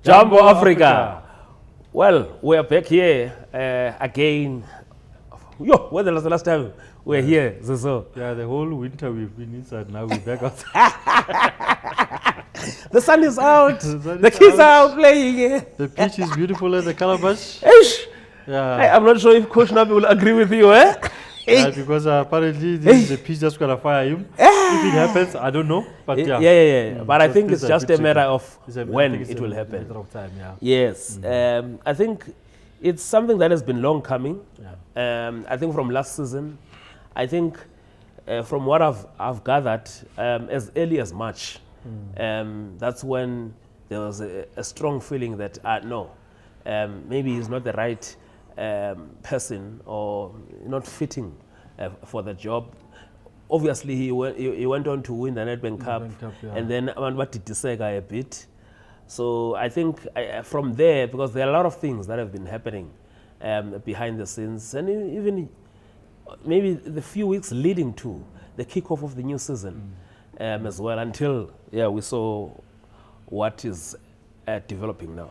Jumbo Africa. Well, we are back here again. Yo, when was the last time we were here, Zozo? Yeah, the whole winter we've been inside, now we're back outside. The sun is out. The kids are out playing. The pitch is beautiful at the Calabash. Yeah. Hey, I'm not sure if Coach Nabi will agree with you, eh? Yeah, because apparently the pitch just gonna fire him. If it happens, I don't know. But yeah. But I think it's just a matter of when it will happen. Matter of time, yeah. Yes. I think it's something that has been long coming. Yeah. I think from last season, I think from what I've gathered, as early as March, that's when there was a strong feeling that no, maybe he's not the right person or not fitting for the job. Obviously, he went on to win the Nedbank Cup, and then Saga a bit. So I think from there, because there are a lot of things that have been happening behind the scenes, and even maybe the few weeks leading to the kickoff of the new season as well, until we saw what is developing now.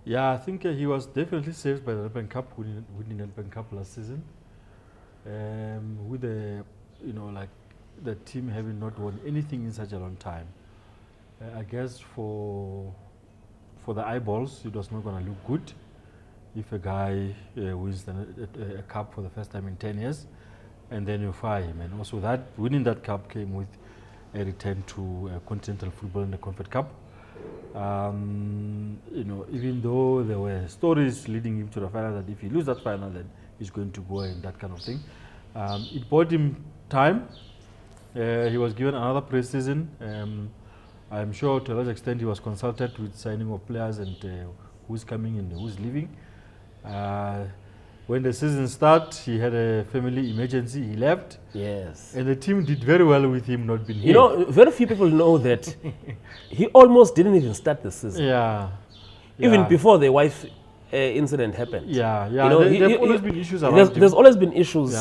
Yeah, I think he was definitely saved by the Nedbank Cup, winning the Nedbank Cup last season. With the, like the team having not won anything in such a long time. I guess for the eyeballs, it was not going to look good if a guy wins a cup for the first time in 10 years, and then you fire him. And also that winning that cup came with a return to continental football in the Confed Cup. Even though there were stories leading him to the final that if he loses that final, then he's going to go and that kind of thing. It bought him time. He was given another pre-season. I'm sure to a large extent he was consulted with signing of players and who's coming and who's leaving. When the season started, he had a family emergency. He left. Yes. And the team did very well with him not being here. Very few people know that he almost didn't even start the season. Yeah. Even before the wife incident happened. Yeah. There's always been issues around him. There's always been issues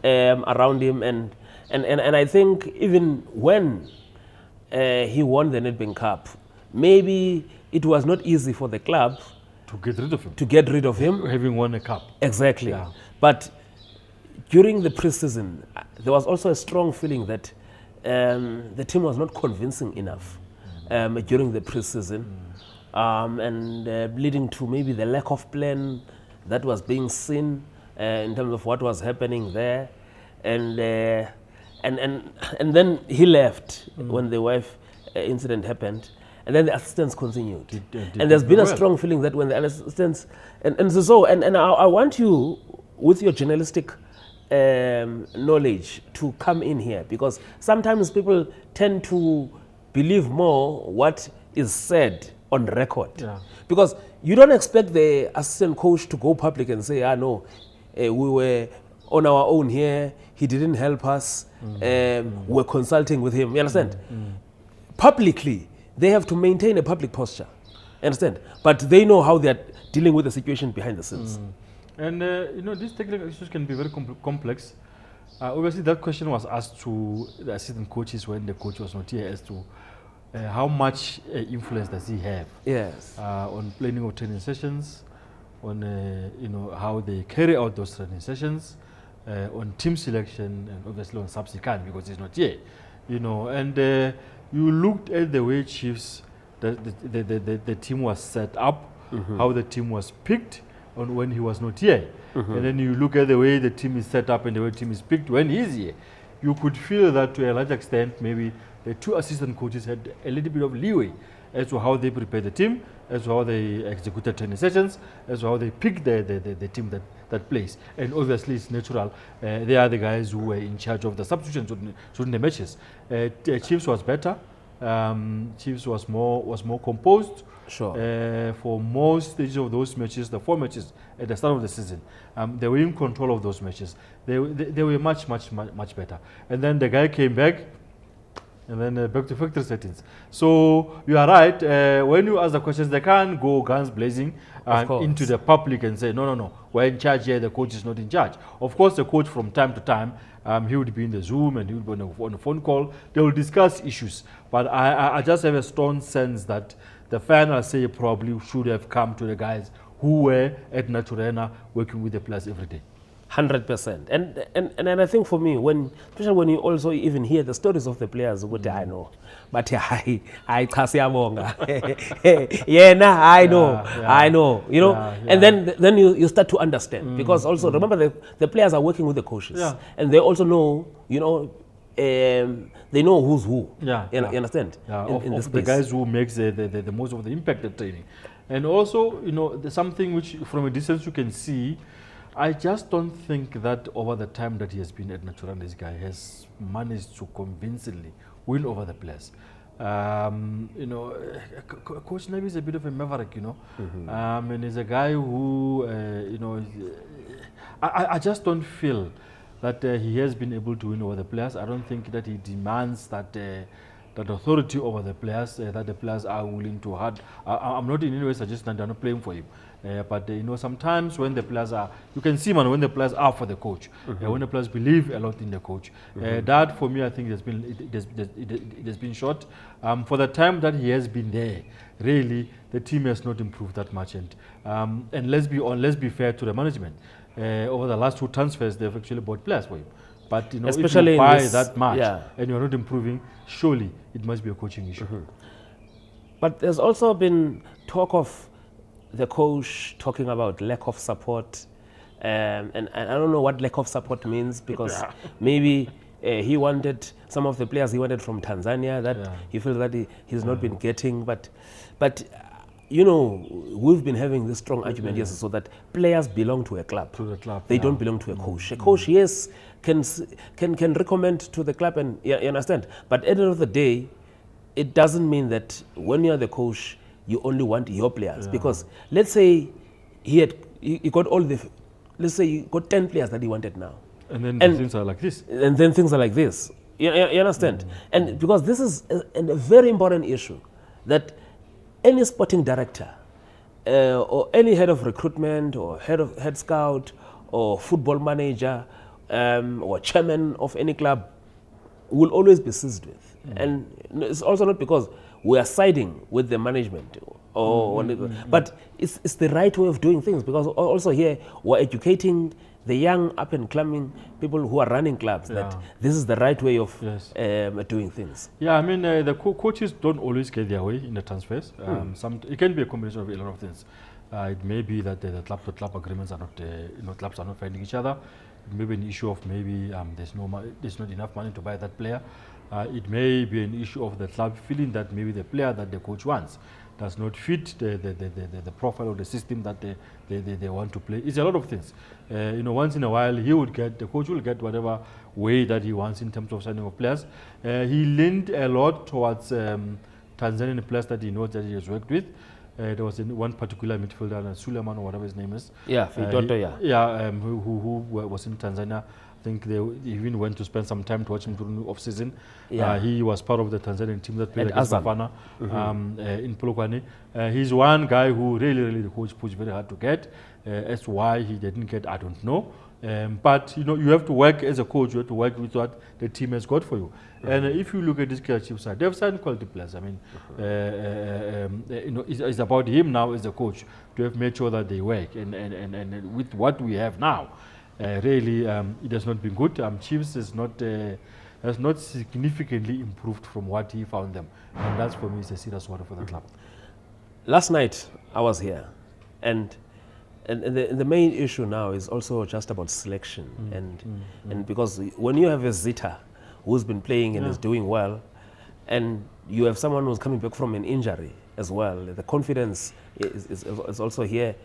around him, and I think even when he won the Nedbank Cup, maybe it was not easy for the club to get rid of him. Having won a cup. Exactly. Yeah. But during the preseason, there was also a strong feeling that the team was not convincing enough during the preseason, and leading to maybe the lack of plan that was being seen in terms of what was happening there, and then he left when the wife incident happened. And then the assistants continued. And there's been a strong feeling that when the assistants... And I want you, with your journalistic knowledge, to come in here. Because sometimes people tend to believe more what is said on record. Yeah. Because you don't expect the assistant coach to go public and say, no, we were on our own here. He didn't help us. We're consulting with him. You understand? Publicly, they have to maintain a public posture, understand? But they know how they're dealing with the situation behind the scenes. And these technical issues can be very complex. Obviously, that question was asked to the assistant coaches when the coach was not here, as to how much influence does he have? Yes. On planning of training sessions, on how they carry out those training sessions, on team selection, and obviously on subsequent because he's not here. You looked at the way Chiefs, the team was set up, how the team was picked on when he was not here. And then you look at the way the team is set up and the way the team is picked when he's here. You could feel that to a large extent, maybe the two assistant coaches had a little bit of leeway as to how they prepare the team, as to how they executed training sessions, as to how they pick the team that plays. And obviously it's natural. They are the guys who were in charge of the substitutions during the matches. Chiefs was better. Chiefs was more composed. Sure. For most stages of those matches, the 4 matches at the start of the season, they were in control of those matches. They were much better. And then the guy came back, and then back to factory settings. So you are right. When you ask the questions, they can't go guns blazing into the public and say, no, we're in charge here, the coach is not in charge. Of course, the coach from time to time, he would be in the Zoom and he would be on a phone call. They will discuss issues. But I just have a strong sense that the final say probably should have come to the guys who were at Naserdeiine working with the players every day. 100%. And I think for me, especially when you also even hear the stories of the players, what I know, but I yeah, nah, I know, you know, and then you start to understand because also remember the players are working with the coaches, and they also know, you know, they know who's who. You understand? In the guys who makes the most of the impact at training, and also, you know, there's something which from a distance you can see. I just don't think that over the time that he has been at Naserdeiine, this guy has managed to convincingly win over the players. You know, Coach Nabi is a bit of a maverick, you know, and he's a guy who, you know, I just don't feel that he has been able to win over the players. I don't think that he demands that that authority over the players, that the players are willing to hard. I'm not in any way suggesting that they're not playing for him. But you know, sometimes when the players are, you can see, man, when the players are for the coach, when the players believe a lot in the coach, that for me, I think it has been short. For the time that he has been there, really, the team has not improved that much. And let's be fair to the management. Over the last 2 transfers, they've actually bought players for him. But you know, especially if you buy that much and you're not improving, surely it must be a coaching issue. But there's also been talk of the coach talking about lack of support, and I don't know what lack of support means, because maybe he wanted some of the players he wanted from Tanzania that he feels that he's not been getting, but you know, we've been having this strong argument, yes, so that players belong to a club. They don't belong to a coach. A coach, yes, can recommend to the club, and you understand, but at the end of the day, it doesn't mean that when you're the coach, you only want your players, because let's say he got let's say he got 10 players that he wanted now, and then things are like this, you understand, and because this is a very important issue, that any sporting director or any head of recruitment or head scout or football manager or chairman of any club will always be seized with, and it's also not because we are siding with the management, but it's the right way of doing things, because also here we're educating the young up and coming people who are running clubs that this is the right way of doing things. Yeah, I mean, the coaches don't always get their way in the transfers. It can be a combination of a lot of things. It may be that the club-to-club agreements are not, clubs are not finding each other. It may be an issue of maybe there's not enough money to buy that player. It may be an issue of the club feeling that maybe the player that the coach wants does not fit the profile of the system that they want to play. It's a lot of things. You know, once in a while the coach will get whatever way that he wants in terms of signing of players. He leaned a lot towards Tanzanian players that he knows that he has worked with. There was one particular midfielder, Suleiman or whatever his name is. Who was in Tanzania. I think they even went to spend some time to watch him during the off-season. He was part of the Tanzanian team that played against Bafana in Polokwane. He's one guy who really the coach pushed very hard to get. As why he didn't get, I don't know. But you know, you have to work as a coach. You have to work with what the team has got for you. And if you look at this Kaizer Chiefs side, they've signed quality players. I mean, you know, it's about him now as a coach to have made sure that they work. And with what we have now, really, it has not been good. Chiefs has not significantly improved from what he found them, and that's for me is a serious water for the club. Last night I was here, and the main issue now is also just about selection, and because when you have a Zita who's been playing and is doing well, and you have someone who's coming back from an injury as well, the confidence is also here.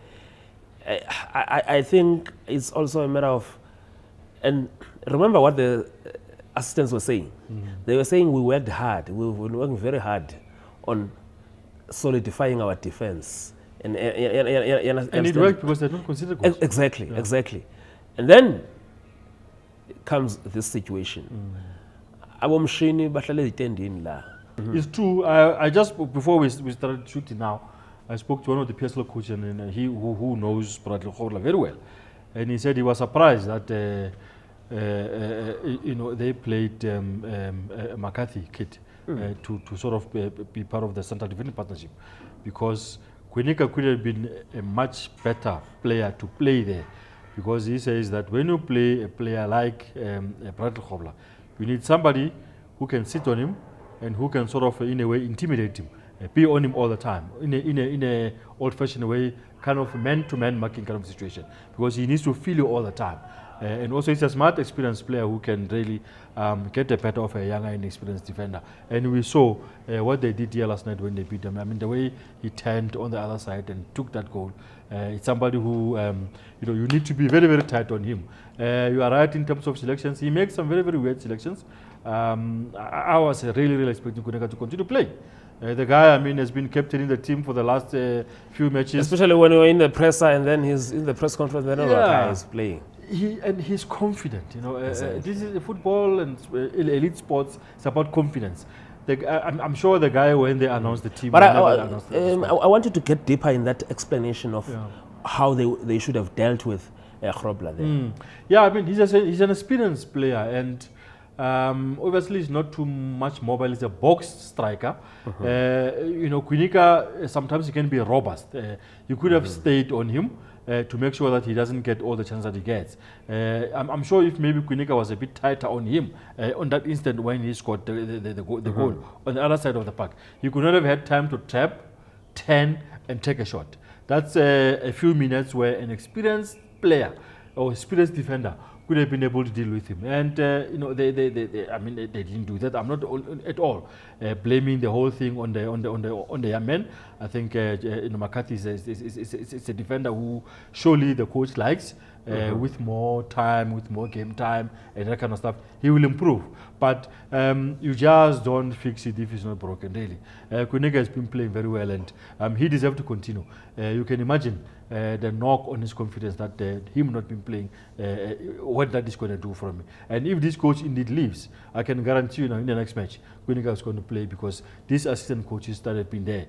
I think it's also a matter of, and remember what the assistants were saying. They were saying we worked hard. We've been working very hard on solidifying our defense. And it worked because they're not considered goals. Exactly. And then comes this situation. It's true. I just, before we started shooting now, I spoke to one of the PSL coaches, and he who knows Bradley Khorla very well, and he said he was surprised that you know, they played McCarthy kid to sort of be part of the Central Defending Partnership, because Kwinika could have been a much better player to play there, because he says that when you play a player like Bradley Khobla, you need somebody who can sit on him and who can sort of, in a way, intimidate him, be on him all the time, in a old-fashioned way, kind of man-to-man marking kind of situation, because he needs to feel you all the time. And also he's a smart, experienced player who can really get the better of a younger, inexperienced defender. And we saw what they did here last night when they beat them. I mean, the way he turned on the other side and took that goal. It's somebody who, you need to be very, very tight on him. You are right in terms of selections. He makes some very, very weird selections. I was really, really expecting Kuneka to continue playing. The guy, has been captaining the team for the last few matches. Especially when you're in the presser and then he's in the press conference, then another guy is playing. He's confident, Exactly. This is football and elite sports. It's about confidence. I'm sure the guy, when they announced the team, but I wanted to get deeper in that explanation of how they should have dealt with Khobla there. Yeah, he's an experienced player, and obviously he's not too much mobile. He's a box striker. Kwinika, sometimes he can be robust. You could have stayed on him to make sure that he doesn't get all the chances that he gets. I'm sure if maybe Kwinika was a bit tighter on him on that instant when he scored the goal on the other side of the park, he could not have had time to tap, turn, and take a shot. That's a few minutes where an experienced player or experienced defender could have been able to deal with him. And they didn't do that. I'm not at all blaming the whole thing on the young men. I think McCarthy is a defender who surely the coach likes. With more time, with more game time, and that kind of stuff, he will improve. But you just don't fix it if it's not broken, really. Kwinika has been playing very well, and he deserves to continue. You can imagine the knock on his confidence that him not been playing, what that is going to do for me. And if this coach indeed leaves, I can guarantee you in the next match, Kwinika is going to play, because these assistant coaches that have been there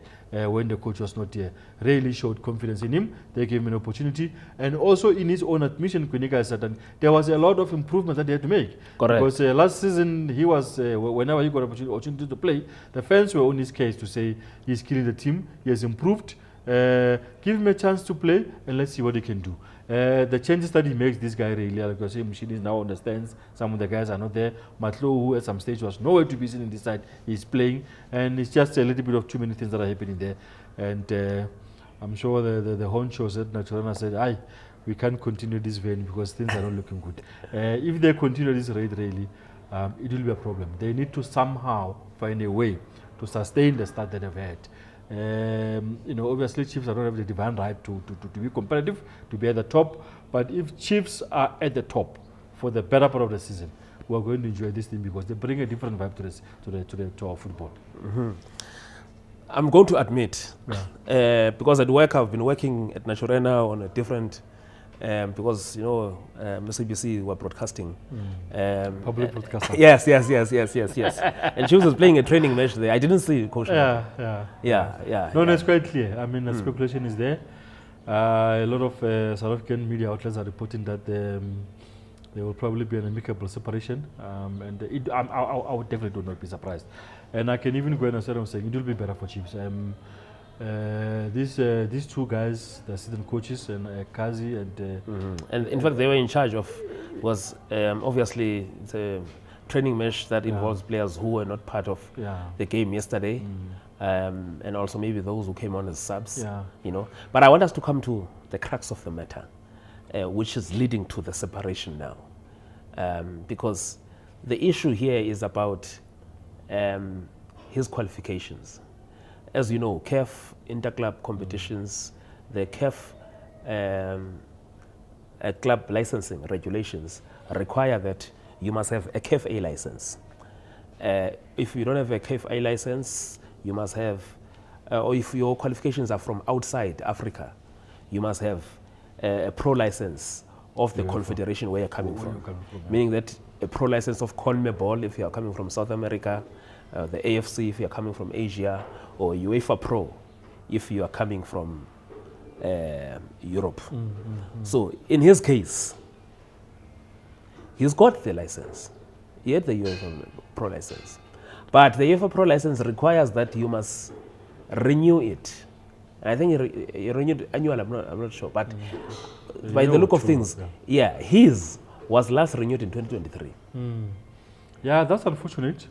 when the coach was not here really showed confidence in him. They gave him an opportunity, and also in his own admission, Kwinika said that there was a lot of improvement that he had to make. Correct. Because last season he was, whenever he got opportunity to play, the fans were on his case to say he's killing the team, he has improved. Give him a chance to play and let's see what he can do. The changes that he makes, this guy really, because Mshishi now understands some of the guys are not there. Matlo, who at some stage was nowhere to be seen in this side, he's playing, and it's just a little bit of too many things that are happening there. And I'm sure the honchos at Naserdeiine said, we can't continue this vein because things are not looking good. If they continue this rate, really, it will be a problem. They need to somehow find a way to sustain the start that they've had. Obviously Chiefs don't have the divine right to be competitive, to be at the top. But if Chiefs are at the top for the better part of the season, we are going to enjoy this thing because they bring a different vibe to our football. I'm going to admit, because at work I've been working at Naserdeiine on a different, because SABC were broadcasting. Public broadcaster. Yes. And Chiefs was playing a training match there. I didn't see Coach Nabi. Yeah. No, it's quite clear. The speculation is there. A lot of South African media outlets are reporting that there will probably be an amicable separation, and I would definitely not be surprised. And I can even go and say it will be better for Chiefs. These two guys, the assistant coaches, and Kazi and in fact they were in charge of, was obviously it's a training match that involves players who were not part of the game yesterday, and also maybe those who came on as subs. But I want us to come to the crux of the matter, which is leading to the separation now, because the issue here is about his qualifications. As you know, CAF interclub competitions, the CAF club licensing regulations require that you must have a CAF A license. If you don't have a CAF A license, you must have, or if your qualifications are from outside Africa, you must have a pro license of the confederation where you're coming from. Meaning that a pro license of CONMEBOL if you are coming from South America, the AFC if you are coming from Asia, or UEFA Pro if you are coming from Europe. So in his case, he's got the license. He had the UEFA Pro license. But the UEFA Pro license requires that you must renew it And I think he renewed annual. I'm not sure, but by Yeah, the look of true, things, yeah. his was last renewed in 2023. Yeah, that's unfortunate.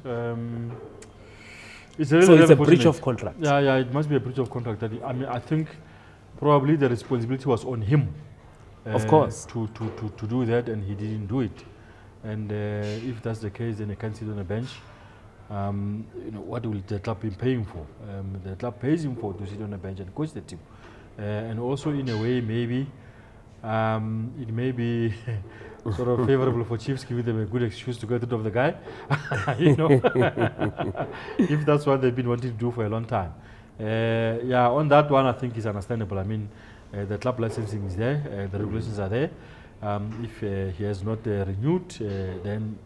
It's really So it's a unfortunate. breach of contract. Yeah, it must be a breach of contract. I mean, I think probably the responsibility was on him. Of course. To do that, and he didn't do it. And if that's the case, then he can't sit on a bench. What will the club be paying for? The club pays him for to sit on a bench and coach the team. And also, in a way, maybe it may be sort of favorable for Chiefs, giving them a good excuse to get rid of the guy. If that's what they've been wanting to do for a long time. On that one, I think it's understandable. I mean, the club licensing is there, the regulations are there. If he has not renewed, then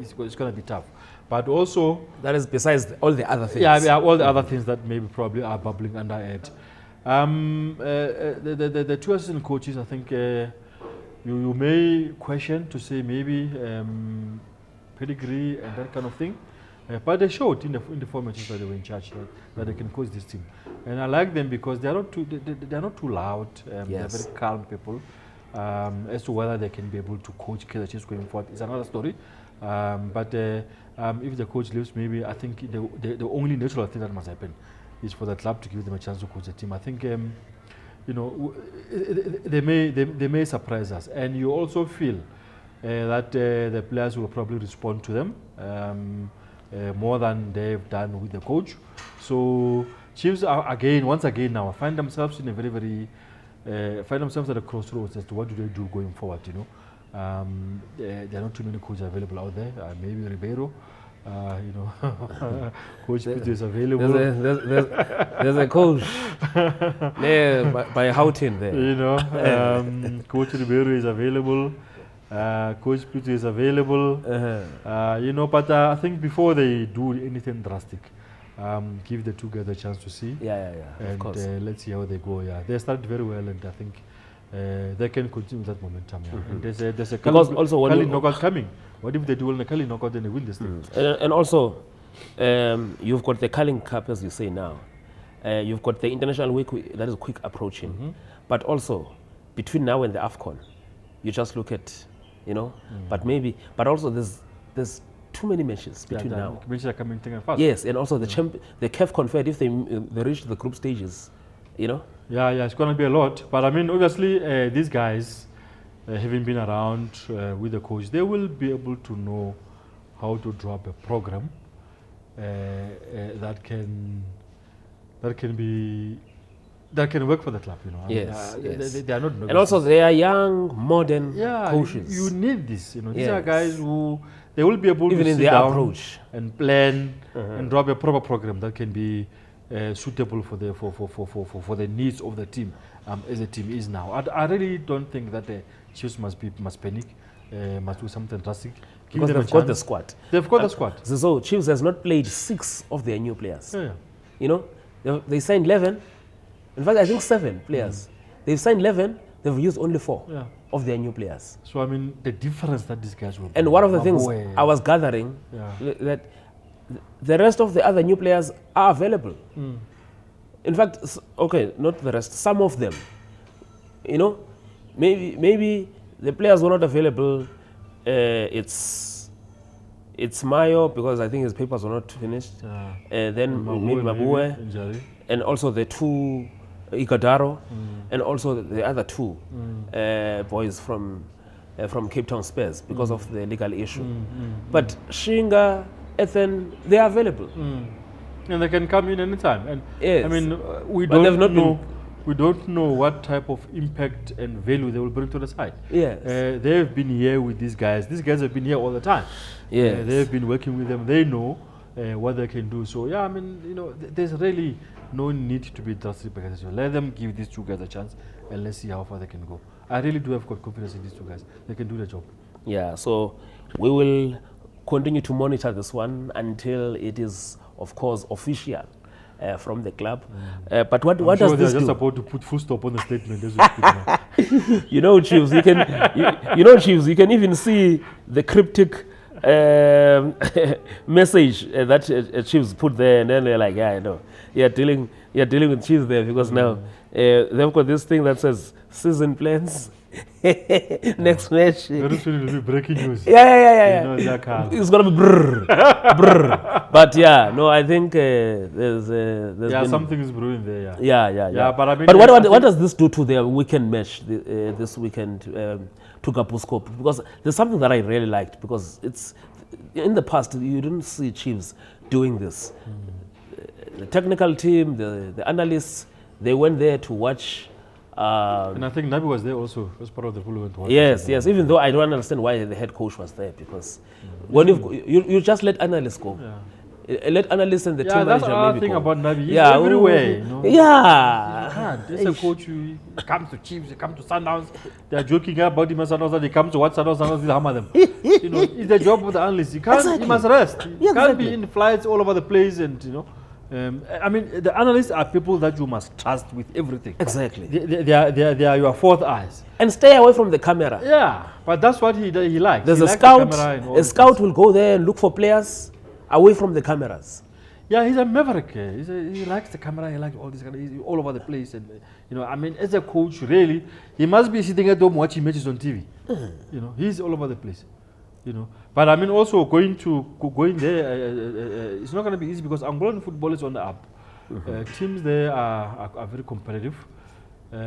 it's going to be tough. But also, that is besides all the other things. Yeah, all the other things that maybe probably are bubbling under it. The two assistant coaches, I think you may question to say maybe pedigree and that kind of thing. But they showed in the four matches that they were in charge that they can coach this team, and I like them because they are not too loud. They are very calm people. As to whether they can be able to coach Kaizer Chiefs going forward is another story. But if the coach leaves, maybe I think the only natural thing that must happen is for the club to give them a chance to coach the team. I think they may surprise us, and you also feel that the players will probably respond to them more than they've done with the coach. So Chiefs are once again now find themselves in a very find themselves at a crossroads as to what do they do going forward. There are not too many coaches available out there. Maybe Ribeiro, Coach Peter is available. There's a coach there by Houghton there. Coach Ribeiro is available. Coach Peter is available. But I think before they do anything drastic, give the two guys a chance to see. Of and course. Let's see how they go. They started very well, and I think they can continue that momentum. And there's a Kali knockout coming. What if they do well in the Kali knockout, then they win this thing? And also, you've got the Carling Cup, as you say now. You've got the international week that is quick approaching. But also, between now and the AFCON, you just look at, but also there's too many matches between now. Matches are coming thick and fast. Yes, and also the CAF Confed, if they reach the group stages, Yeah, it's going to be a lot. But I mean, obviously, these guys, having been around with the coach, they will be able to know how to draw up a program that can work for the club. Yes. They are not. And also, they are young, modern coaches. You need this. These are guys who they will be able even to in sit their down approach and plan and draw up a proper program that can be suitable for the needs of the team as the team is now. I really don't think that the Chiefs must panic, must do something drastic. Because they've got the squad. They've got the squad. So Chiefs has not played 6 of their new players. Yeah. They signed 11. In fact, I think 7 players. They've signed 11. They've used only 4 of their new players. So I mean, the difference that these guys will. And one of the things I was gathering that the rest of the other new players are available. In fact, not the rest. Some of them, maybe the players were not available. It's Mayo because I think his papers were not finished. Then maybe Mabue, and also the 2 Igadaro, and also the other 2 boys from Cape Town Spurs because of the legal issue. But Shinga, Ethan, they are available. And they can come in anytime. And yes. I mean, we don't know what type of impact and value they will bring to the side. Yes. They've been here with these guys. These guys have been here all the time. Yes. They've been working with them. They know what they can do. So I mean, there's really no need to be drastic because let them give these 2 guys a chance and let's see how far they can go. I really do have confidence in these 2 guys. They can do the job. Yeah. So we will continue to monitor this one until it is, of course, official from the club. But what does this do? Just about to put full stop on the statement as we speak now. Chiefs, Chiefs, you can even see the cryptic message that Chiefs put there, and then they're like, dealing you're dealing with Chiefs there because now they've got this thing that says season plans. Next match. Very soon it will be breaking news. Yeah. You know, that kind. It's gonna be brrr, brrr. But yeah, no, I think there's been something is brewing there. Yeah. But I mean, But what does this do to their weekend match this weekend to Kapuscope? Because there's something that I really liked because it's in the past you didn't see Chiefs doing this. The technical team, the analysts, they went there to watch. And I think Nabi was there also as part of the full event. Yes. Even though I don't understand why the head coach was there because when you just let analysts go. Let analysts and the team that's manager another maybe thing go. about Nabi. He's everywhere. You know? There's a coach who comes to Chiefs, he comes to Sundowns. They're joking about him and Sundowns. They come to watch Sundowns, they hammer them. You know, it's the job of the analyst. He must rest. He can't be in flights all over the place and you know. I mean, the analysts are people that you must trust with everything. Exactly. They are your fourth eyes. And stay away from the camera. Yeah, but that's what he likes. There's he a likes scout. The camera and a scout will go there and look for players away from the cameras. Yeah, he's a maverick. He likes the camera. He likes all this. He's all over the place. And you know, I mean, as a coach, really, he must be sitting at home watching matches on TV. You know, he's all over the place. You know, but I mean, also going there, it's not going to be easy because Angolan football is on the up. Teams there are very competitive. You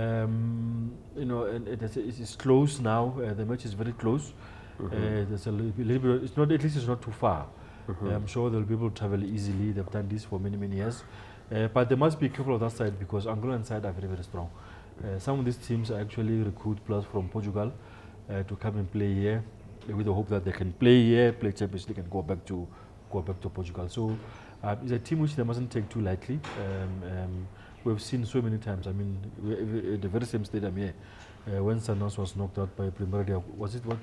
know, and it's close now. The match is very close. There's a little bit. It's not, at least it's not too far. I'm sure they'll be able to travel easily. They've done this for many years. But they must be careful of that side because Angolan side are very strong. Some of these teams actually recruit players from Portugal to come and play here, with the hope that they can play here, play Champions League, and go back to Portugal. So it's a team which they mustn't take too lightly. We've seen so many times. I mean, at the very same stadium here, when Sundowns was knocked out by Primordial, was it what?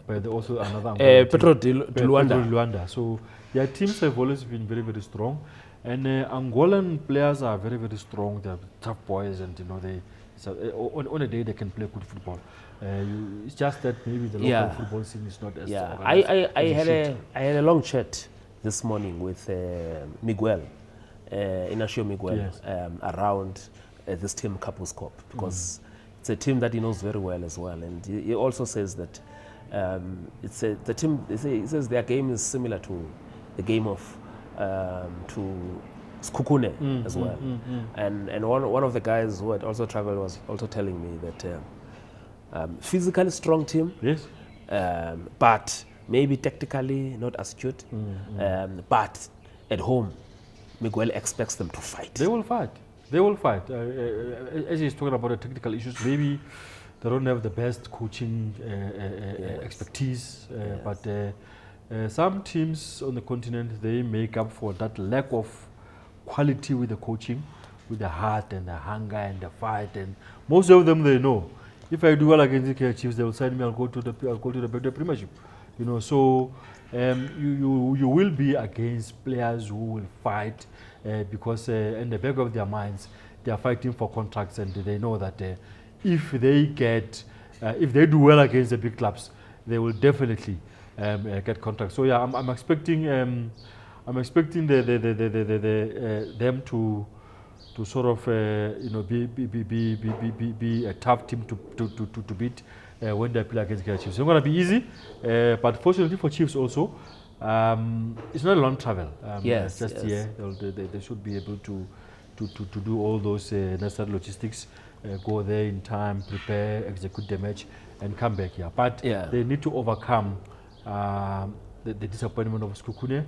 By also another Petro de Luanda. So their teams have always been very strong, and Angolan players are very strong. They're tough boys, and you know on a day they can play good football. It's just that maybe the local football scene is not as I had a long chat this morning with Miguel, Inacio Miguel, yes. Around this team Kapuscope because it's a team that he knows very well as well, and he also says that the team. He says their game is similar to the game of to Skukune as well, and one of the guys who had also traveled was also telling me that physically strong team, yes, but maybe tactically not astute, but at home, Miguel expects them to fight. They will fight. They will fight. As he's talking about the technical issues, maybe they don't have the best coaching expertise, but some teams on the continent, they make up for that lack of quality with the coaching, with the heart and the hunger and the fight. And most of them, they know, if I do well against the Kaizer Chiefs, they will sign me. I'll go to the Premiership. You know, so you will be against players who will fight. Because in the back of their minds, they are fighting for contracts, and they know that if they do well against the big clubs, they will definitely get contracts. So yeah, I'm expecting them to sort of be a tough team to beat when they play against Kaizer Chiefs. It's not going to be easy, but fortunately for Chiefs also. It's not a long travel. Yes, just here. They should be able to do all those necessary logistics, go there in time, prepare, execute the match, and come back here. But they need to overcome the disappointment of Skukune,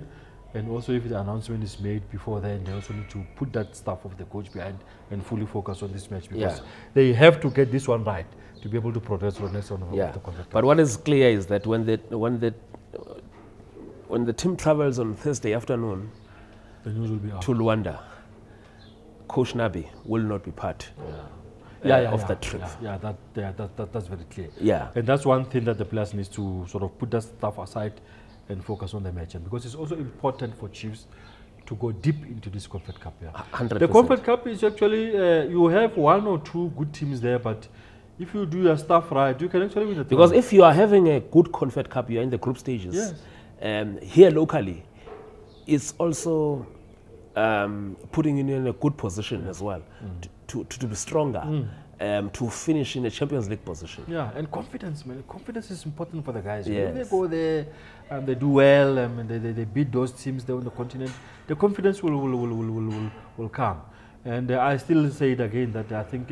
and also if the announcement is made before then, they also need to put that stuff of the coach behind and fully focus on this match because they have to get this one right to be able to progress to the next one of the contract. But what is clear is that when the team travels on Thursday afternoon the news will be out. To Luanda, Coach Nabi will not be part of that trip. That's very clear. Yeah. And that's one thing that the players need to sort of put that stuff aside and focus on the match. And because it's also important for Chiefs to go deep into this Confed Cup. 100%. The Confed Cup is actually, you have one or two good teams there, but if you do your stuff right, you can actually win the tournament. Because if you are having a good Confed Cup, you are in the group stages. Yes. Here locally, it's also putting you in a good position as well to be stronger, to finish in a Champions League position. Yeah, and confidence, man. Confidence is important for the guys. Yes. If they go there, they do well, and they beat those teams there on the continent, the confidence will come. And I still say it again that I think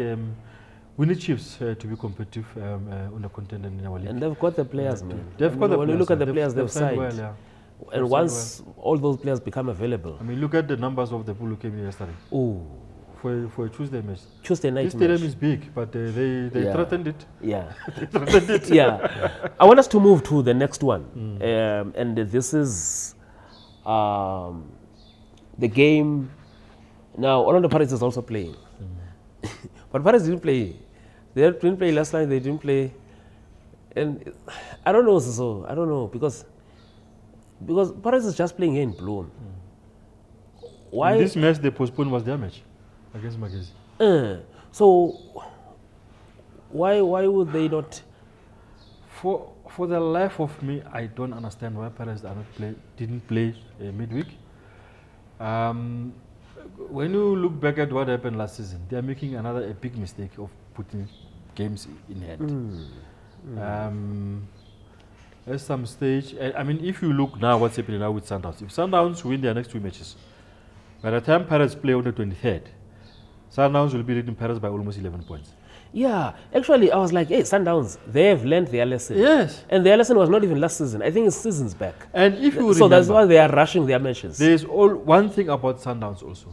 we need Chiefs to be competitive on the continent in our league. And they've got the players, man. They've got the when players. you look at the players they've signed, well, yeah. and once all those players become available. I mean, look at the numbers of the people who came here yesterday. Oh, For a Tuesday match. Tuesday night This match. stadium is big, but they threatened it. Yeah. They threatened it. Yeah. I want us to move to the next one. And this is the game. Now, Orlando Pirates is also playing. But Pirates didn't play. They didn't play last night, they didn't play. And I don't know, so I don't know, because Pirates is just playing here in Bloem. Why? And this match they postponed was their match against Magazine. So why would they not? For the life of me, I don't understand why Pirates didn't play midweek. When you look back at what happened last season, they are making a big mistake of putting games in hand. At some stage, I mean, if you look now what's happening now with Sundowns, if Sundowns win their next 2 matches, by the time Pirates play on the 23rd, Sundowns will be leading Pirates by almost 11 points. Yeah, actually, I was like, hey, Sundowns, they have learned their lesson. Yes. And their lesson was not even last season. I think it's seasons back. And if you so remember, that's why they are rushing their matches. there is one thing about Sundowns also.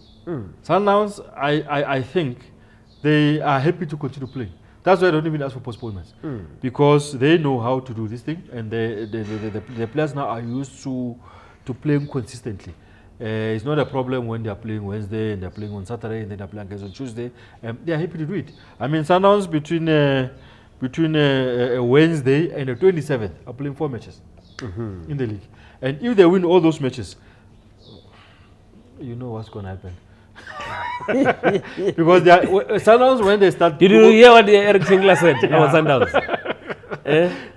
Sundowns, I think they are happy to continue playing. That's why I don't even ask for postponements. Because they know how to do this thing, and the players now are used to playing consistently. It's not a problem when they are playing Wednesday and they're playing on Saturday and then they're playing against on Tuesday. They are happy to do it. I mean, Sundowns between a Wednesday and the 27th are playing 4 matches in the league. And if they win all those matches, you know what's going to happen. Because Sundowns, when they start... Did you hear what Eric Singler said about Sundowns?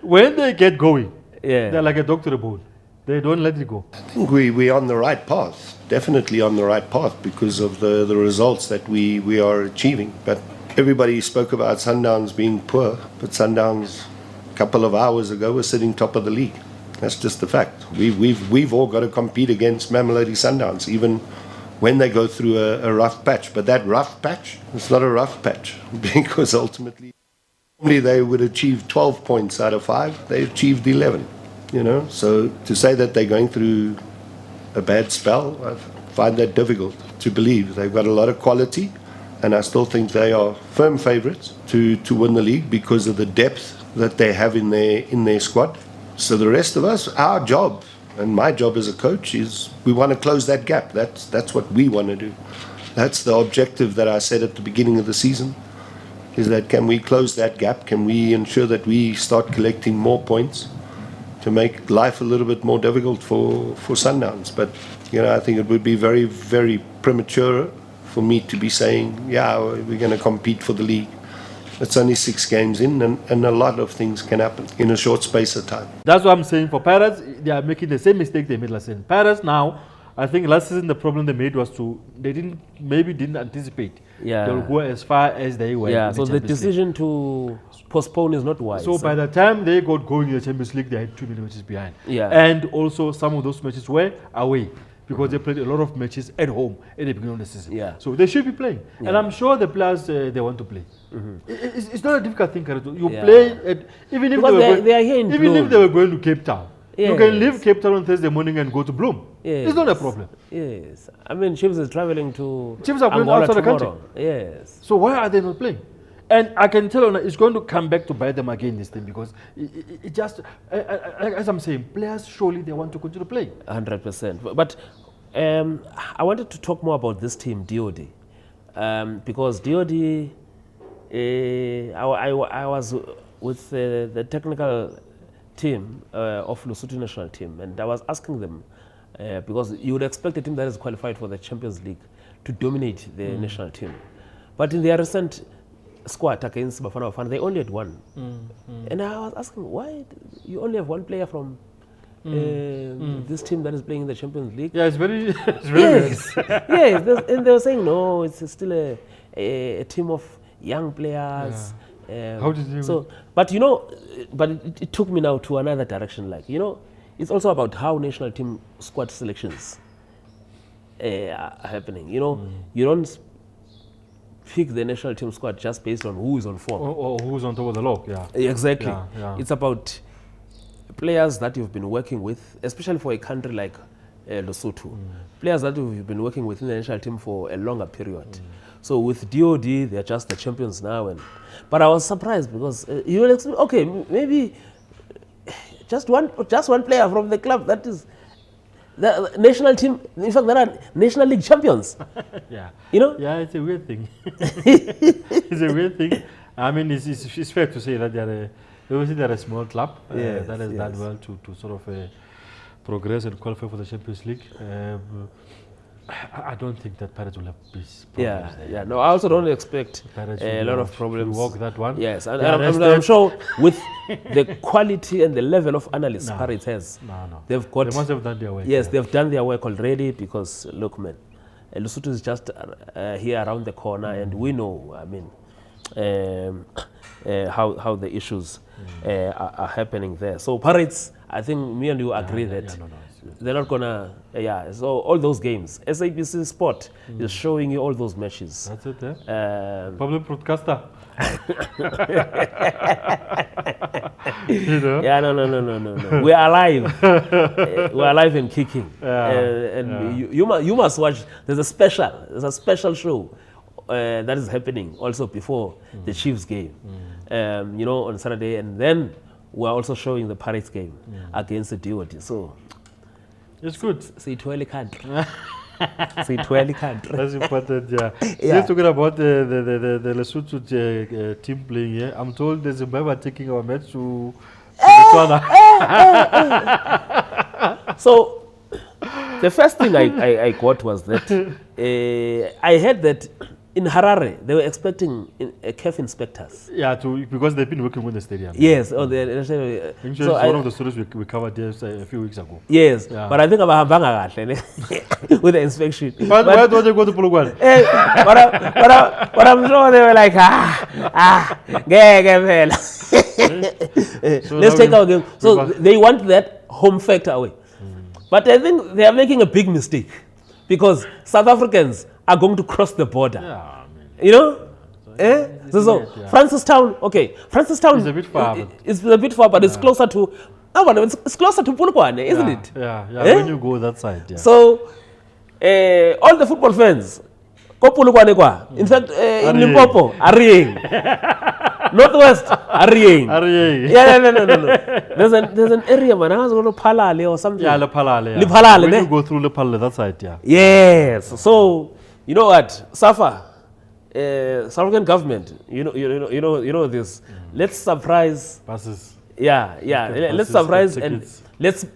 When they get going, Yeah. they're like a dog to the bone. They don't let it go. I think we're on the right path, definitely on the right path because of the results that we are achieving. But everybody spoke about Sundowns being poor, but Sundowns a couple of hours ago was sitting top of the league. That's just the fact. We've all got to compete against Mamelodi Sundowns, even when they go through a rough patch. But that rough patch, it's not a rough patch because ultimately they would achieve 12 points out of 5. They achieved 11. You know, so to say that they're going through a bad spell, I find that difficult to believe. They've got a lot of quality, and I still think they are firm favourites to win the league because of the depth that they have in their squad. So the rest of us, our job, and my job as a coach, is we want to close that gap. That's what we want to do. That's the objective that I said at the beginning of the season, is that can we close that gap? Can we ensure that we start collecting more points to make life a little bit more difficult for Sundowns? But, you know, I think it would be very, very premature for me to be saying, yeah, we're going to compete for the league. It's only 6 games in, and a lot of things can happen in a short space of time. That's what I'm saying. For Pirates, they are making the same mistake they made last season. Pirates now, I think last season the problem they made was they didn't anticipate they'll go as far as they went. Yeah, so the decision to postpone is not wise. So by the time they got going in the Champions League, they had 2 many matches behind. Yeah. And also some of those matches were away because they played a lot of matches at home at the beginning of the season. Yeah. So they should be playing. Yeah. And I'm sure the players, they want to play. It's not a difficult thing, Karato. You Yeah. play, even if they are here in even Bloem. if they were going to Cape Town. You can Yes. leave Cape Town on Thursday morning and go to Bloem. Yes. It's not a problem. Yes. I mean, Chiefs is traveling to Chiefs are going Angola outside the country. tomorrow. Yes. So why are they not playing? And I can tell you, it's going to come back to bite them again this thing because it just, as I'm saying, players surely they want to continue playing. 100%. But I wanted to talk more about this team, DOD, because DOD, I was with the technical team of Lesotho national team, and I was asking them, because you would expect a team that is qualified for the Champions League to dominate the national team. But in their recent squad against Bafana Bafana, they only had one. And I was asking, why you only have one player from This team that is playing in the Champions League. Yeah, it's very, it's very Yes, yes. And they were saying no, it's still a team of young players. How did you? So, but you know, but it took me now to another direction. Like you know, it's also about how national team squad selections are happening. You know, you don't pick the national team squad just based on who is on form or who's on top of the log. Yeah, exactly. Yeah. It's about players that you've been working with, especially for a country like Lesotho. Players that you've been working with in the national team for a longer period. So with DOD, they're just the champions now. But I was surprised because you will expect, okay, maybe just one player from the club that is the national team. In fact, there are national league champions. Yeah, you know. Yeah, it's a weird thing. It's a weird thing. I mean, it's fair to say that they're a small club that has done well to sort of progress and qualify for the Champions League. I don't think that Pirates will have these problems. Yeah. No, I also don't expect a lot of problems. Walk that one. Yes, and I'm sure with the quality and the level of analysts Pirates has, they've got. They must have done their work. Yes, they've done their work already because look, man, Lesotho is just here around the corner, and we know. I mean, how the issues are happening there. So Pirates, I think me and you agree that. They're not gonna, so all those games, SABC Sport is showing you all those matches. That's it, Public broadcaster. You know? Yeah, no. We're alive. We're alive and kicking. You must watch, there's a special show that is happening also before the Chiefs game, you know, on Saturday. And then we're also showing the Pirates game against the DOD. So, it's good. See, 12 country. See, 12 country. That's important, yeah. Just talking about the Lesotho team playing here, I'm told there's Zimbabwe taking our match to Botswana. So, the first thing I got was that I heard that in Harare, they were expecting CAF inspectors. Yeah, because they've been working with the stadium. Yes, so it's one of the stories we covered there a few weeks ago. Yes, but I think about Hambanga with the inspection. But why don't they go to Polokwane? But I'm sure they were like, let's take our game. So they want that home factor away. But I think they are making a big mistake because South Africans are going to cross the border. Yeah, I mean, you know? So Francistown, okay. Francistown is a bit far. It's a bit far, but it's closer to it's closer to Polokwane, isn't it? Yeah, when you go that side. Yeah. So all the football fans, go Polokwane kwa. In fact, in Limpopo, Arieng. Northwest, Arieng. Yeah, no. There's an area, man. I was going to Palale or something. Yeah, Palale. Palale. When you go through Palale, that side, yeah. Yes. So you know what, South African government, you know this. Let's surprise. Buses. Yeah. Let's surprise and let's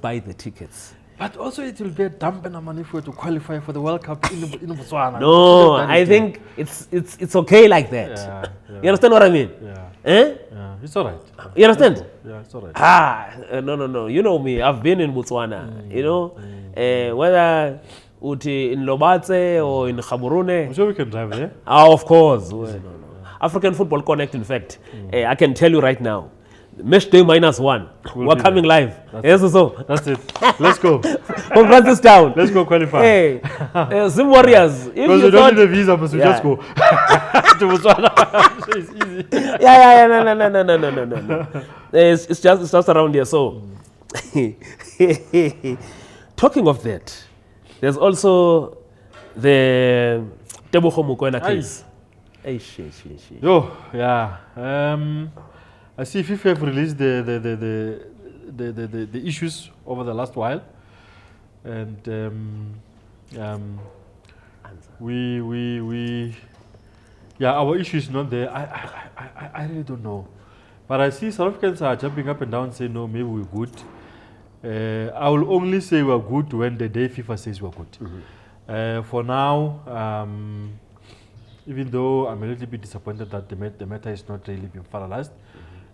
buy the tickets. But also it will be a dampener money for to qualify for the World Cup in Botswana. No, I think it's okay like that. Yeah. You understand what I mean? Yeah. Yeah, it's all right. You understand? Yeah, it's all right. No. You know me. I've been in Botswana. You know, whether in Lobatse or in Gaborone. I'm sure we can drive there. Of course. No. African Football Connect, in fact, I can tell you right now. Match day -1. We're coming live. Yes, so. That's it. Let's go. From Francistown. Let's go qualify. Hey, Zim Warriors. Because we don't need a visa, but we just go to Botswana. So it's easy. No. It's just around here. So, talking of that, there's also the Mokwena case. Yo, yeah. I see FIFA have released the issues over the last while, and our issue is not there. I really don't know, but I see South Africans are jumping up and down saying no, maybe we're good. I will only say we're good when the day FIFA says we're good. For now, even though I'm a little bit disappointed that the matter is not really being finalized.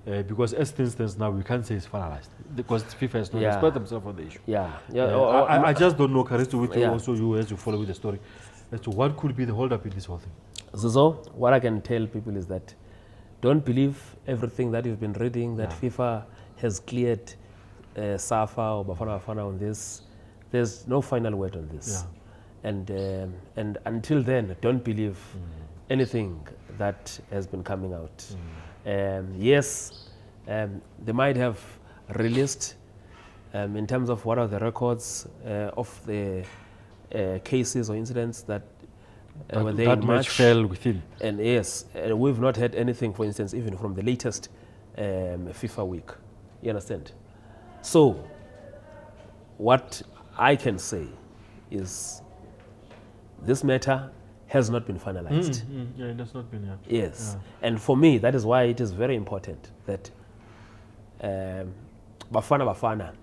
because as things stands now, we can't say it's finalized because FIFA has not expressed themselves on the issue. I just don't know, Karisto, which also you as you follow with the story, as to what could be the hold-up in this whole thing. So what I can tell people is that don't believe everything that you've been reading, that FIFA has cleared SAFA or Bafana Bafana on this. There's no final word on this. And until then, don't believe anything that has been coming out. Yes, they might have released in terms of what are the records of the cases or incidents that were there in March fell within. And yes, we've not had anything, for instance, even from the latest FIFA week. You understand? So, what I can say is this matter has not been finalized. Yeah, it has not been, Yes. And for me, that is why it is very important that Bafana Bafana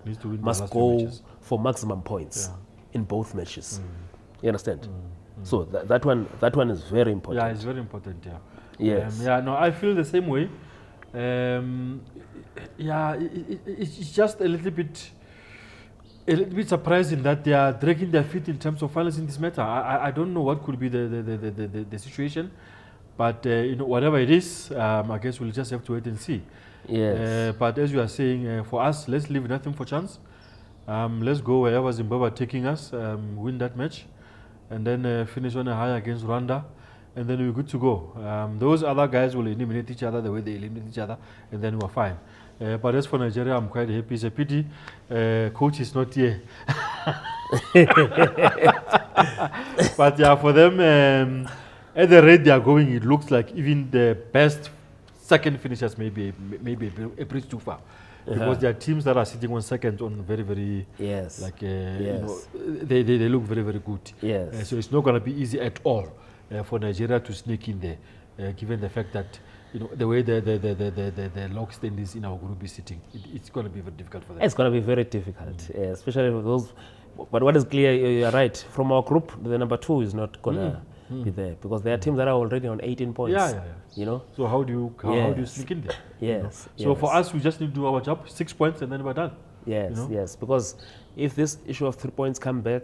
must go for maximum points in both matches. You understand? So that one is very important. Yeah, it's very important, Yes. No, I feel the same way. It's just a little bit surprising that they are dragging their feet in terms of finalizing this matter. I don't know what could be the situation, but whatever it is, I guess we'll just have to wait and see. Yes. But as you are saying, for us, let's leave nothing for chance. Let's go wherever Zimbabwe are taking us, win that match, and then finish on a high against Rwanda, and then we're good to go. Those other guys will eliminate each other the way they eliminate each other, and then we're fine. But as for Nigeria, I'm quite happy. It's a pity coach is not here. But yeah, for them, at the rate they are going, it looks like even the best second finishers may be a bridge too far. Because there are teams that are sitting on second on very, very, they look very, very good. Yes. So it's not going to be easy at all for Nigeria to sneak in there, given the fact that the way the lock stand is in our group is sitting. It's going to be very difficult for them. It's going to be very difficult, especially for those. But what is clear, you're right. From our group, the number 2 is not going to be there because there are teams that are already on 18 points. So how do you sneak in there? Yes. So for us, we just need to do our job, 6 points, and then we're done. Yes. Because if this issue of 3 points come back,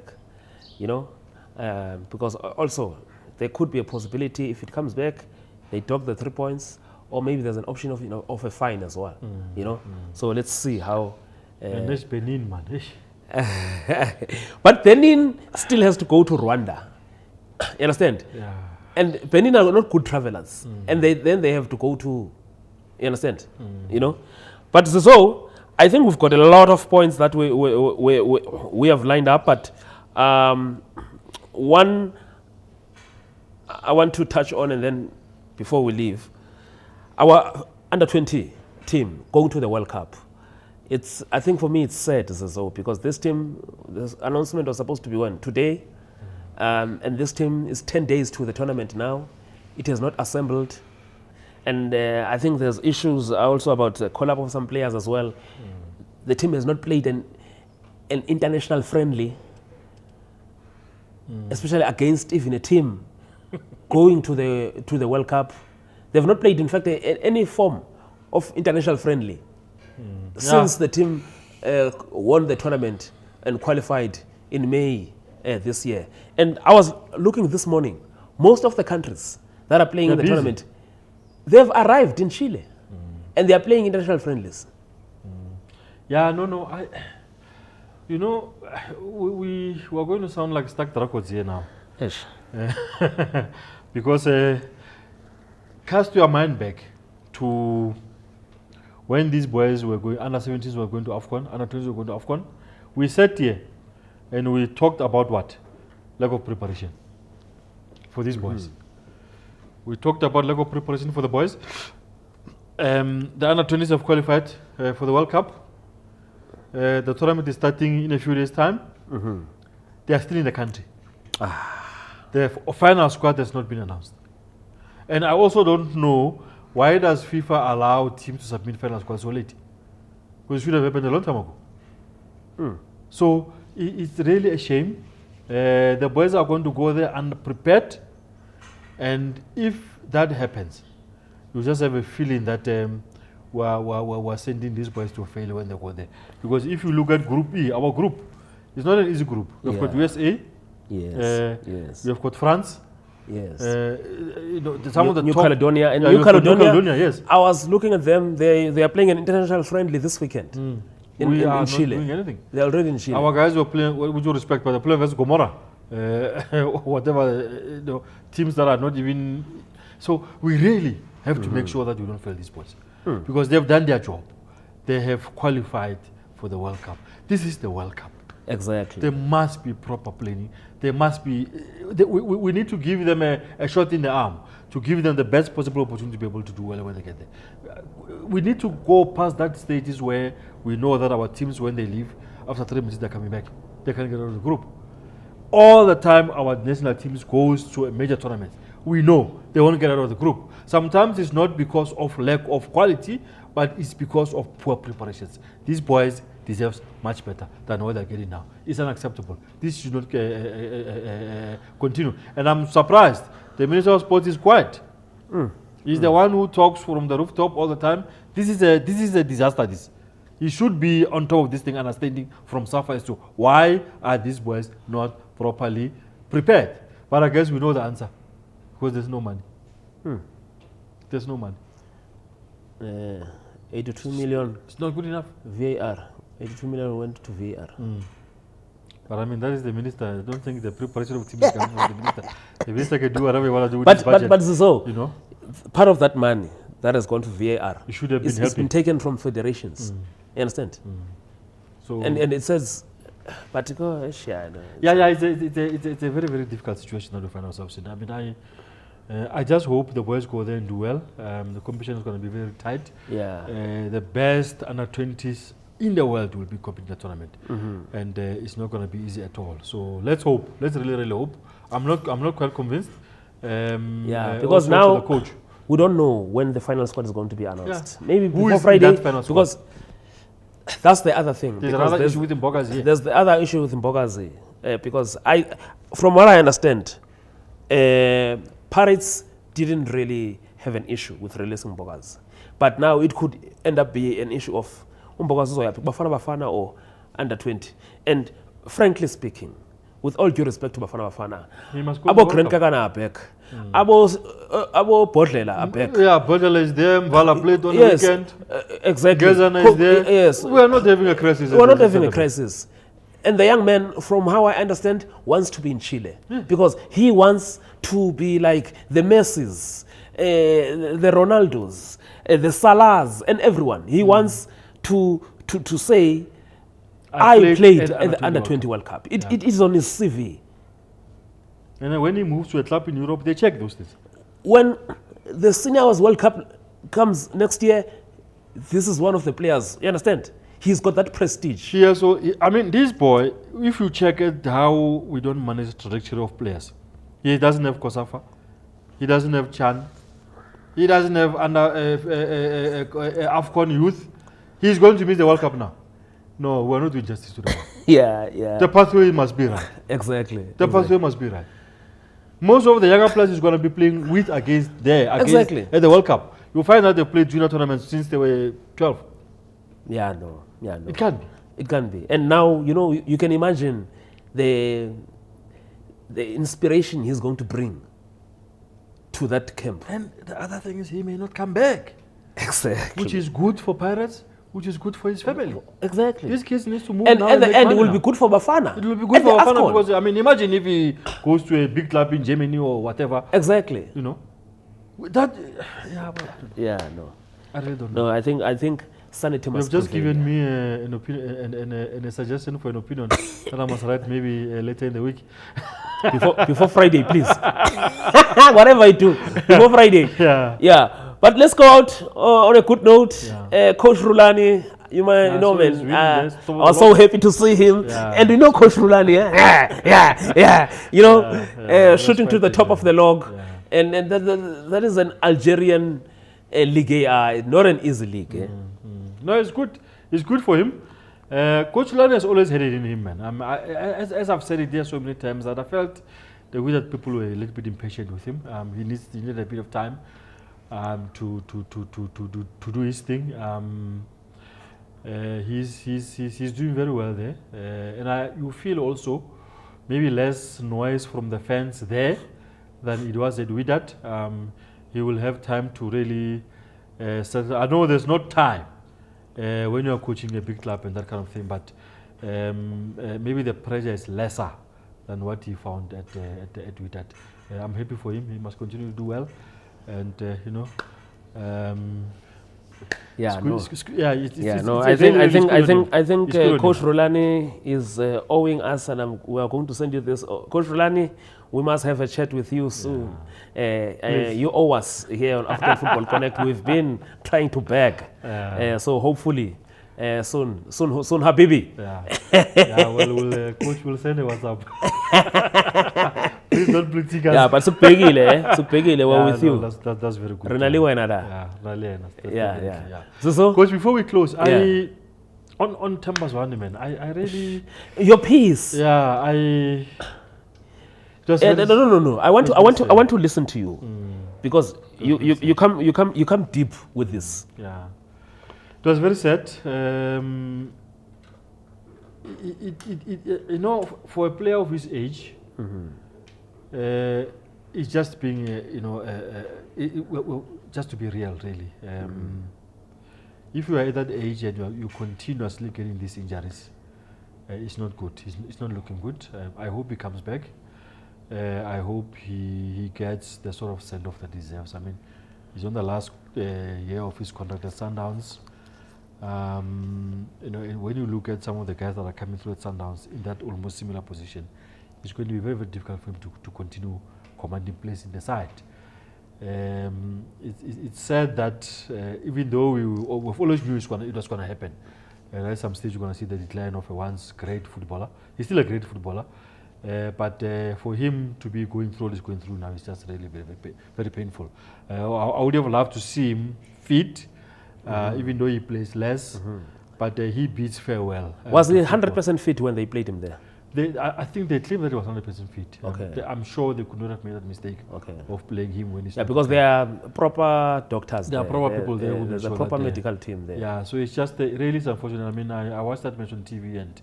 because also there could be a possibility if it comes back, they dock the 3 points, or maybe there's an option of of a fine as well. So let's see how. And that's Benin, man. But Benin still has to go to Rwanda. You understand? Yeah. And Benin are not good travelers, and then they have to go to. You understand? But so I think we've got a lot of points that we have lined up. But one I want to touch on, and then before we leave, our under-20 team going to the World Cup. I think for me it's sad because this team, this announcement was supposed to be today, and this team is 10 days to the tournament now. It has not assembled, and I think there's issues also about the call-up of some players as well. The team has not played an international friendly, especially against even a team going to the World Cup. They've not played, in fact, any form of international friendly since the team won the tournament and qualified in May this year. And I was looking this morning, most of the countries that are playing in the tournament, they've arrived in Chile and they are playing international friendlies. We are going to sound like stuck records here now. Yes. Because cast your mind back to when these boys were going, under 17s were going to AFCON, under 20s were going to AFCON. We sat here and we talked about what? Lack of preparation for these boys. We talked about lack of preparation for the boys. The under 20s have qualified for the World Cup. The tournament is starting in a few days' time. They are still in the country. The final squad has not been announced. And I also don't know why does FIFA allow teams to submit final squad so late? Because it should have happened a long time ago. So it's really a shame. The boys are going to go there unprepared. And if that happens, you just have a feeling that were sending these boys to fail when they go there. Because if you look at Group E, our group, it's not an easy group. We've got USA, yes. we've got France, Yes. Some of the New top, Caledonia. And yeah, New Caledonia, yes. I was looking at them. They are playing an international friendly this weekend. We are in not Chile. doing anything. They're already in Chile. Our guys were playing, with due respect, but they're playing versus Gomorrah. Whatever, teams that are not even. So we really have to make sure that we don't fail these boys. Because they've done their job. They have qualified for the World Cup. This is the World Cup. Exactly. There must be proper planning. There must be. We need to give them a shot in the arm to give them the best possible opportunity to be able to do well when they get there. We need to go past that stages where we know that our teams, when they leave, after 3 minutes they're coming back. They can get out of the group. All the time our national teams goes to a major tournament. We know they won't get out of the group. Sometimes it's not because of lack of quality, but it's because of poor preparations. These boys deserve much better than what they're getting now. It's unacceptable. This should not continue. And I'm surprised the Minister of Sports is quiet. He's the one who talks from the rooftop all the time. This is a disaster. He should be on top of this thing, understanding from SAFA as to why are these boys not properly prepared. But I guess we know the answer. Because there's no money. There's no money. 82 million. It's not good enough. VAR. 82 million went to VAR. But I mean, that is the minister. I don't think the preparation of teams is coming from the minister. The minister can do whatever he wants to do with his budget. But so, part of that money that has gone to VAR, it should have been it's been taken from federations. You understand? So and it says, but it's a very, very difficult situation that we find ourselves in. I mean, I just hope the boys go there and do well. The competition is going to be very tight. The best under 20s in the world will be competing in the tournament, and it's not going to be easy at all. So let's hope. Let's really, really hope. I'm not quite convinced. Because now the coach, we don't know when the final squad is going to be announced. Maybe who before Friday, because that's the other thing. There's another issue with Mbogazi. There's the other issue with Mbogazi because from what I understand, Pirates didn't really have an issue with releasing Mbogazi, but now it could end up being an issue of Mbogazi Bafana Bafana or under 20. And frankly speaking, with all due respect to Bafana Bafana, Abo Krenkagana are back. Abo Bodlela are back. Yeah, Bodlela is there. Vala played on the weekend. Exactly. Gezana is there. Yes. We are not having a crisis. We are not having a crisis. And the young man, from how I understand, wants to be in Chile because he wants to be like the Messis, the Ronaldos, the Salahs, and everyone. He wants to say, I played at the Under-20 World Cup. It is on his CV. And then when he moves to a club in Europe, they check those things. When the Seniors World Cup comes next year, this is one of the players. You understand? He's got that prestige. Yeah, so, I mean, this boy, if you check it, how we don't manage the trajectory of players, he doesn't have Kosafa, he doesn't have Chan, he doesn't have under AFCON youth. He's going to miss the World Cup now. No, we're not doing justice to the boy. Yeah. The pathway must be right. Exactly. The pathway must be right. Most of the younger players is going to be playing with against at the World Cup. You'll find that they played junior tournaments since they were 12. Yeah, no. It can be. It can be. And now, you can imagine the inspiration he's going to bring to that camp. And the other thing is he may not come back. Exactly. Which is good for Pirates, which is good for his family. Exactly. This case needs to move and now. At the end, it will be good for Bafana. It will be good for Bafana because, I mean, imagine if he goes to a big club in Germany or whatever. Exactly. That, no. I really don't know. No, I think sanity must prevail. You've just given me an opinion and a suggestion for an opinion that I must write maybe later in the week. before Friday, please. Whatever I do, before Friday. Yeah. But let's go out on a good note. Coach Rulani, you might know, man. I was so happy to see him. And Coach Rulani, shooting to the top of the log. And that is an Algerian league, not an easy league. No, it's good. It's good for him. Coach Rulani has always had it in him, man. As I've said it there so many times, that I felt the way that people were a little bit impatient with him. He needed a bit of time. to do his thing. He's doing very well there, and you feel also maybe less noise from the fans there than it was at Wydad. He will have time to really settle. I know there's not time when you're coaching a big club and that kind of thing, but maybe the pressure is lesser than what he found at Wydad. I'm happy for him. He must continue to do well, and I think Coach Rulani is owing us, and we are going to send you this. Coach Rulani, we must have a chat with you soon. You owe us here on African Football Connect. We've been trying to beg, so hopefully soon, Habibi. Well, Coach will send a WhatsApp. Please don't blink. Yeah, but Supegile, we're with you. That's very good. So, Coach, before we close, on Themba Zwane, man, I really your piece. Yeah, I. No. I want to listen to you because you come deep with this. Yeah, it was very sad. For a player of his age, it's just being, just to be real, really. If you are at that age and you continuously getting these injuries, it's not good. It's not looking good. I hope he comes back. I hope he gets the sort of send-off that he deserves. I mean, he's on the last year of his contract at Sundowns. When you look at some of the guys that are coming through at Sundowns in that almost similar position, it's going to be very, very difficult for him to continue commanding place in the side. It's said that even though we've always knew it was going to happen, at some stage you're going to see the decline of a once great footballer. He's still a great footballer, but for him to be going through what he's going through now is just really very, very, very painful. I would have loved to see him fit, even though he plays less, but he beats fair well. Was he 100% fit when they played him there? I think they claim that he was 100% fit. Okay. I'm sure they could not have made that mistake of playing him when he's because there are proper doctors there. There are proper people there. There's a proper medical team there. Yeah, so it's just really unfortunate. I mean, I watched that match on TV and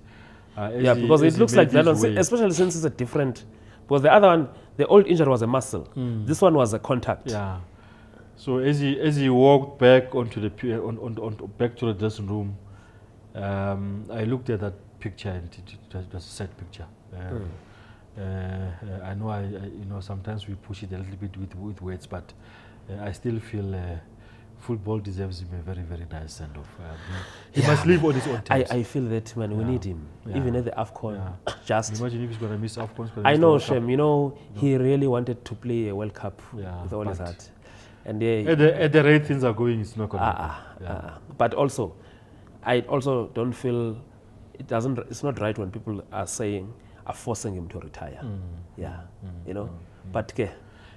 because it looks like that one, especially since it's a different. Because the other one, the old injury was a muscle. This one was a contact. Yeah. So as he walked back onto the back to the dressing room, I looked at that picture and it was a sad picture. I know sometimes we push it a little bit with words, but I still feel football deserves him a very, very nice send-off. He must live on his own terms. I feel that, man, we need him. Even at the AFCON. Just imagine if he's going to miss AFCON. I know, Shem, he really wanted to play a World Cup with all his heart. And at the rate things are going, it's not going to happen. But also, I also don't feel it's not right when people are forcing him to retire. But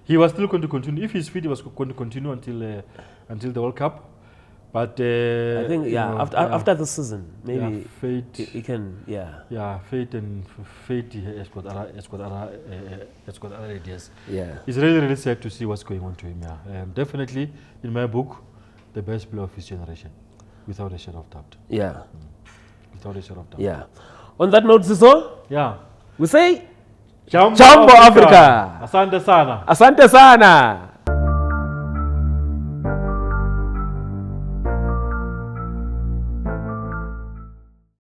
he was still going to continue. If he's fit, he was going to continue until the World Cup. But I think after the season, maybe fate, he can fate has got other ideas. Yeah, it's really, really sad to see what's going on to him. Definitely, in my book, the best player of his generation, without a shadow of doubt. Yeah. Without a shadow of doubt. Yeah. On that note, Zizo, we say Jambo Africa. Asante sana. Asante sana.